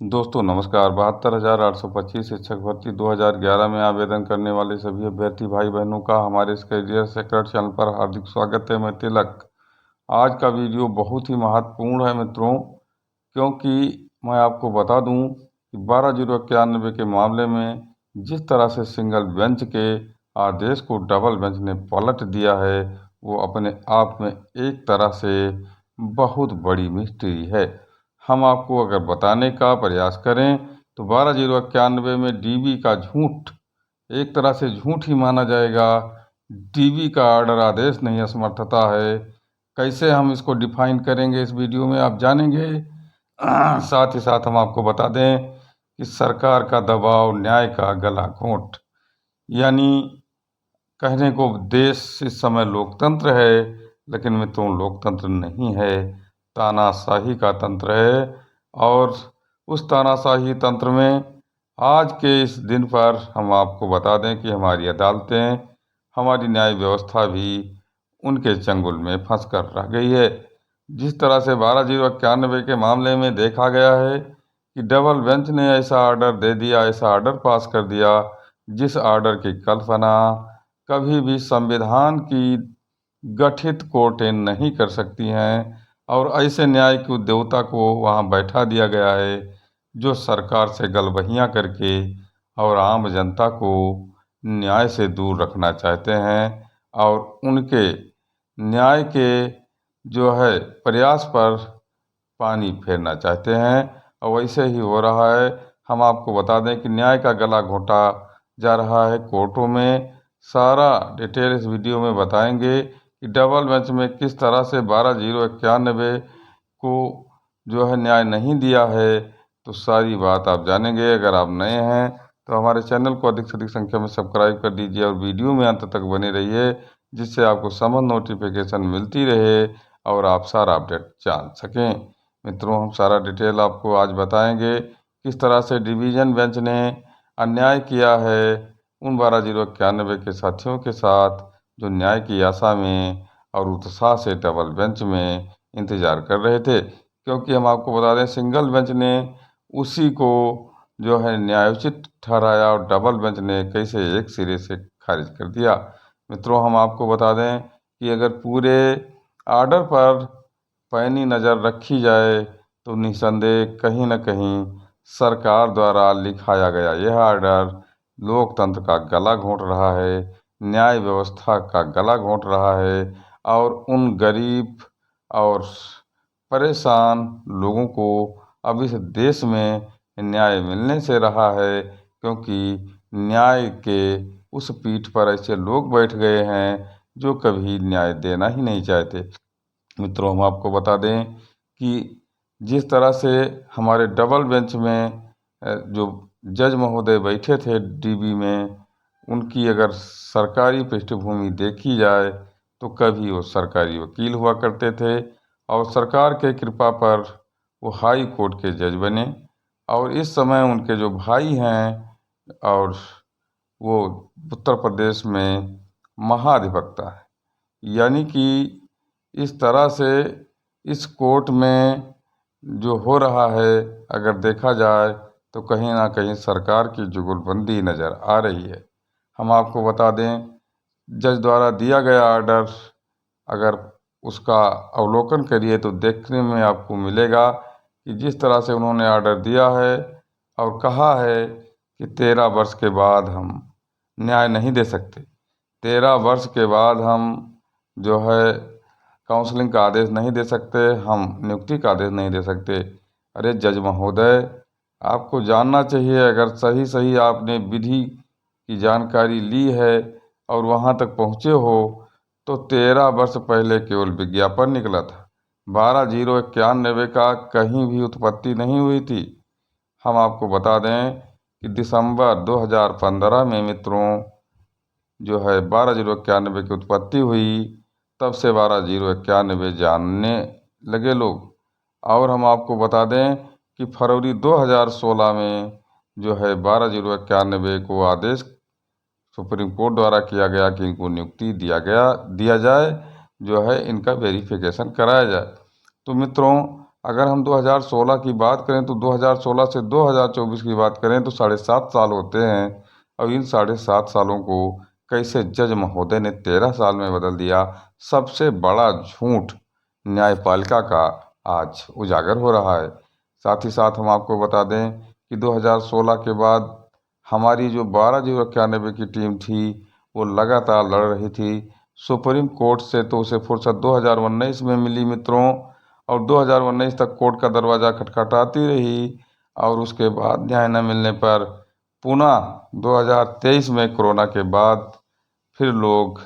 दोस्तों नमस्कार। 72,825 शिक्षक भर्ती 2011 में आवेदन करने वाले सभी अभ्यर्थी भाई बहनों का हमारे इस करियर सेक्रेट चैनल पर हार्दिक स्वागत है। मैं तिलक। आज का वीडियो बहुत ही महत्वपूर्ण है मित्रों, क्योंकि मैं आपको बता दूं कि 12,091 के मामले में जिस तरह से सिंगल बेंच के आदेश को डबल बेंच ने पलट दिया है, वो अपने आप में एक तरह से बहुत बड़ी मिस्ट्री है। हम आपको अगर बताने का प्रयास करें तो 12,091 में डीबी का झूठ एक तरह से झूठ ही माना जाएगा। डीबी का ऑर्डर आदेश नहीं असमर्थता है। कैसे हम इसको डिफाइन करेंगे इस वीडियो में आप जानेंगे। साथ ही साथ हम आपको बता दें कि सरकार का दबाव न्याय का गला घोंट, यानी कहने को देश इस समय लोकतंत्र है, लेकिन मित्रों लोकतंत्र नहीं है, तानाशाही का तंत्र है। और उस तानाशाही तंत्र में आज के इस दिन पर हम आपको बता दें कि हमारी अदालतें, हमारी न्याय व्यवस्था भी उनके चंगुल में फंस कर रह गई है। जिस तरह से 12,091 के मामले में देखा गया है कि डबल बेंच ने ऐसा ऑर्डर दे दिया, ऐसा ऑर्डर पास कर दिया जिस ऑर्डर की कल्पना कभी भी संविधान की गठित कोर्टें नहीं कर सकती हैं। और ऐसे न्याय की देवता को वहाँ बैठा दिया गया है जो सरकार से गलबहियाँ करके और आम जनता को न्याय से दूर रखना चाहते हैं और उनके न्याय के जो है प्रयास पर पानी फेरना चाहते हैं। और वैसे ही हो रहा है। हम आपको बता दें कि न्याय का गला घोंटा जा रहा है कोर्टों में। सारा डिटेल इस वीडियो में बताएंगे कि डबल बेंच में किस तरह से 12,091 को जो है न्याय नहीं दिया है। तो सारी बात आप जानेंगे। अगर आप नए हैं तो हमारे चैनल को अधिक से अधिक संख्या में सब्सक्राइब कर दीजिए और वीडियो में अंत तक बने रहिए, जिससे आपको समस्त नोटिफिकेशन मिलती रहे और आप सारा अपडेट जान सकें। मित्रों हम सारा डिटेल आपको आज बताएंगे किस तरह से डिवीज़न बेंच ने अन्याय किया है उन 12,091 के साथियों के साथ जो न्याय की आशा में और उत्साह से डबल बेंच में इंतज़ार कर रहे थे। क्योंकि हम आपको बता दें सिंगल बेंच ने उसी को जो है न्यायोचित ठहराया और डबल बेंच ने कैसे एक सिरे से खारिज कर दिया। मित्रों हम आपको बता दें कि अगर पूरे आर्डर पर पैनी नज़र रखी जाए तो निसंदेह कहीं न कहीं सरकार द्वारा लिखाया गया यह आर्डर लोकतंत्र का गला घोंट रहा है, न्याय व्यवस्था का गला घोंट रहा है और उन गरीब और परेशान लोगों को अब इस देश में न्याय मिलने से रहा है, क्योंकि न्याय के उस पीठ पर ऐसे लोग बैठ गए हैं जो कभी न्याय देना ही नहीं चाहते। मित्रों हम आपको बता दें कि जिस तरह से हमारे डबल बेंच में जो जज महोदय बैठे थे डीबी में, उनकी अगर सरकारी पृष्ठभूमि देखी जाए तो कभी वो सरकारी वकील हुआ करते थे और सरकार के कृपा पर वो हाई कोर्ट के जज बने। और इस समय उनके जो भाई हैं और वो उत्तर प्रदेश में महाधिवक्ता है, यानी कि इस तरह से इस कोर्ट में जो हो रहा है अगर देखा जाए तो कहीं ना कहीं सरकार की जुगलबंदी नज़र आ रही है। हम आपको बता दें जज द्वारा दिया गया ऑर्डर अगर उसका अवलोकन करिए तो देखने में आपको मिलेगा कि जिस तरह से उन्होंने ऑर्डर दिया है और कहा है कि 13 वर्ष के बाद हम न्याय नहीं दे सकते, 13 वर्ष के बाद हम जो है काउंसलिंग का आदेश नहीं दे सकते, हम नियुक्ति का आदेश नहीं दे सकते। अरे जज महोदय, आपको जानना चाहिए, अगर सही सही आपने विधि की जानकारी ली है और वहाँ तक पहुँचे हो तो 13 वर्ष पहले केवल विज्ञापन निकला था। 12,091 का कहीं भी उत्पत्ति नहीं हुई थी। हम आपको बता दें कि दिसंबर 2015 में मित्रों जो है 12,091 की उत्पत्ति हुई, तब से 12,091 जानने लगे लोग। और हम आपको बता दें कि फरवरी 2016 में जो है 12,091 को आदेश सुप्रीम कोर्ट द्वारा किया गया कि इनको नियुक्ति दिया जाए, जो है इनका वेरिफिकेशन कराया जाए। तो मित्रों अगर हम 2016 की बात करें तो 2016 से 2024 की बात करें तो 7.5 साल होते हैं। और इन 7.5 सालों को कैसे जज महोदय ने 13 साल में बदल दिया। सबसे बड़ा झूठ न्यायपालिका का आज उजागर हो रहा है। साथ ही साथ हम आपको बता दें कि 2016 के बाद हमारी जो 12,091 की टीम थी वो लगातार लड़ रही थी। सुप्रीम कोर्ट से तो उसे फुर्सत 2019 में मिली मित्रों, और 2019 तक कोर्ट का दरवाज़ा खटखटाती रही। और उसके बाद न्याय न मिलने पर पुनः 2023 में कोरोना के बाद फिर लोग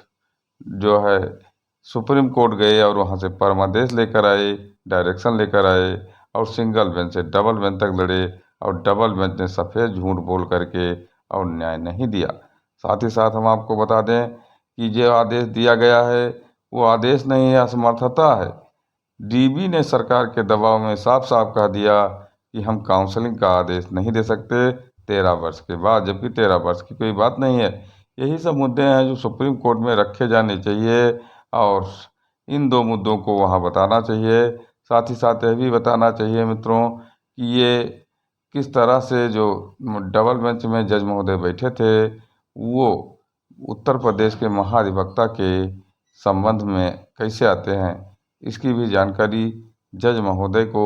जो है सुप्रीम कोर्ट गए और वहाँ से परमादेश लेकर आए, डायरेक्शन लेकर आए, और सिंगल बेंच से डबल बेंच तक लड़े। और डबल बेंच ने सफ़ेद झूठ बोल करके और न्याय नहीं दिया। साथ ही साथ हम आपको बता दें कि जो आदेश दिया गया है वो आदेश नहीं है, असमर्थता है। डीबी ने सरकार के दबाव में साफ साफ कह दिया कि हम काउंसलिंग का आदेश नहीं दे सकते 13 वर्ष के बाद, जबकि 13 वर्ष की कोई बात नहीं है। यही सब मुद्दे हैं जो सुप्रीम कोर्ट में रखे जाने चाहिए, और इन दो मुद्दों को वहाँ बताना चाहिए। साथ ही साथ यह भी बताना चाहिए मित्रों कि ये किस तरह से जो डबल बेंच में जज महोदय बैठे थे वो उत्तर प्रदेश के महाधिवक्ता के संबंध में कैसे आते हैं, इसकी भी जानकारी जज महोदय को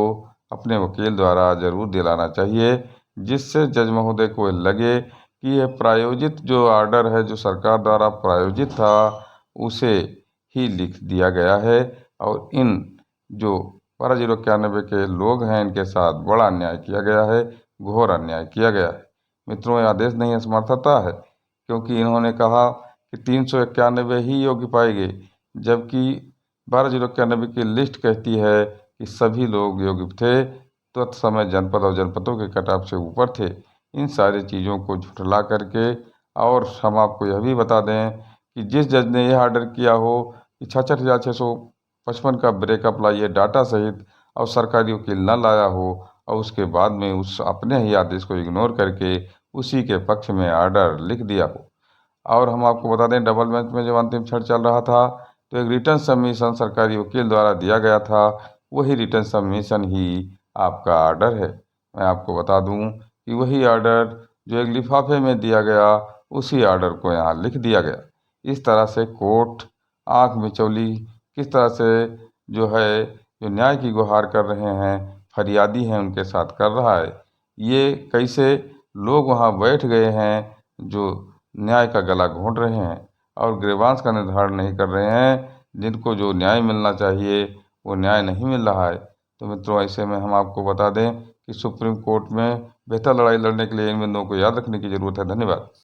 अपने वकील द्वारा ज़रूर दिलाना चाहिए, जिससे जज महोदय को लगे कि यह प्रायोजित जो आर्डर है जो सरकार द्वारा प्रायोजित था उसे ही लिख दिया गया है। और इन जो 12,091 के लोग हैं इनके साथ बड़ा अन्याय किया गया है, घोर अन्याय किया गया है। मित्रों, यह आदेश नहीं असमर्थता है, क्योंकि इन्होंने कहा कि 391 ही योग्य पाए गए, जबकि 12,091 की लिस्ट कहती है कि सभी लोग योग्य थे, तो तत्समय जनपद और जनपदों के कट-ऑफ से ऊपर थे। इन सारी चीज़ों को झुठला करके, और हम आपको यह भी बता दें कि जिस जज ने यह ऑर्डर किया हो कि 66,655 का ब्रेकअप लाइए डाटा सहित, और सरकारी वकील न लाया हो, और उसके बाद में उस अपने ही आदेश को इग्नोर करके उसी के पक्ष में ऑर्डर लिख दिया हो। और हम आपको बता दें डबल बेंच में जब अंतिम क्षण चल रहा था तो एक रिटर्न सबमिशन सरकारी वकील द्वारा दिया गया था, वही रिटर्न सबमिशन ही आपका ऑर्डर है। मैं आपको बता दूं कि वही ऑर्डर जो एक लिफाफे में दिया गया उसी ऑर्डर को यहाँ लिख दिया गया। इस तरह से कोर्ट आँख मिचौली किस तरह से जो है जो न्याय की गुहार कर रहे हैं, फरियादी हैं उनके साथ कर रहा है। ये कैसे लोग वहाँ बैठ गए हैं जो न्याय का गला घोंट रहे हैं और ग्रीवांस का निर्धारण नहीं कर रहे हैं, जिनको जो न्याय मिलना चाहिए वो न्याय नहीं मिल रहा है। तो मित्रों, ऐसे में हम आपको बता दें कि सुप्रीम कोर्ट में बेहतर लड़ाई लड़ने के लिए इन बिंदुओं को याद रखने की ज़रूरत है। धन्यवाद।